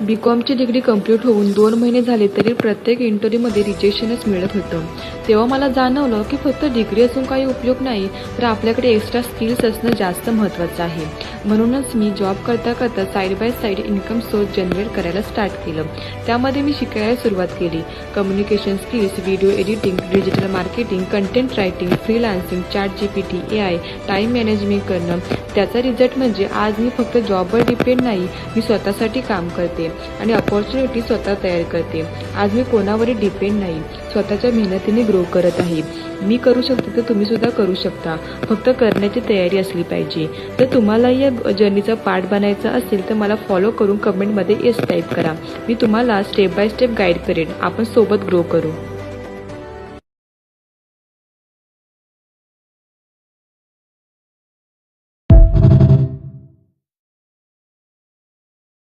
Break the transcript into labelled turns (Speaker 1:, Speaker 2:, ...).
Speaker 1: बी.कॉमची degree complete होऊन 2 महिने झाले तरी प्रत्येक इंटरव्ह्यूमध्ये रिजेक्शनच मिळत होतं. तेव्हा मला जाणवलं की फक्त डिग्री असून काही उपयोग नाही, तर आपल्याकडे एक्स्ट्रा स्किल्स असणं जास्त महत्त्वाचं आहे. म्हणूनच मी जॉब करता करता side by side income source generate करायला स्टार्ट केलं. त्यामध्ये मी शिकायला सुरुवात केली. Communication skills, video editing, digital marketing, content writing, freelancing, ChatGPT, AI, time management करणं. त्याचा रिझल्ट म्हणजे आज मी फक्त जॉबवर डिपेंड नाही, मी स्वतःसाठी काम करते आणि अपॉर्च्युनिटी स्वतः तयार करते. आज मी कोणावरही डिपेंड नाही, स्वतःच्या मेहनतीने ग्रो करत आहे. मी करू शकते तर तुम्ही सुद्धा करू शकता, फक्त करण्याची तयारी असली पाहिजे. जर तुम्हालाही या जर्नीचा पार्ट बनायचा असेल तर मला फॉलो करून कमेंटमध्ये येस टाईप करा. मी तुम्हाला स्टेप बाय स्टेप गाईड करेन. आपण सोबत ग्रो करू.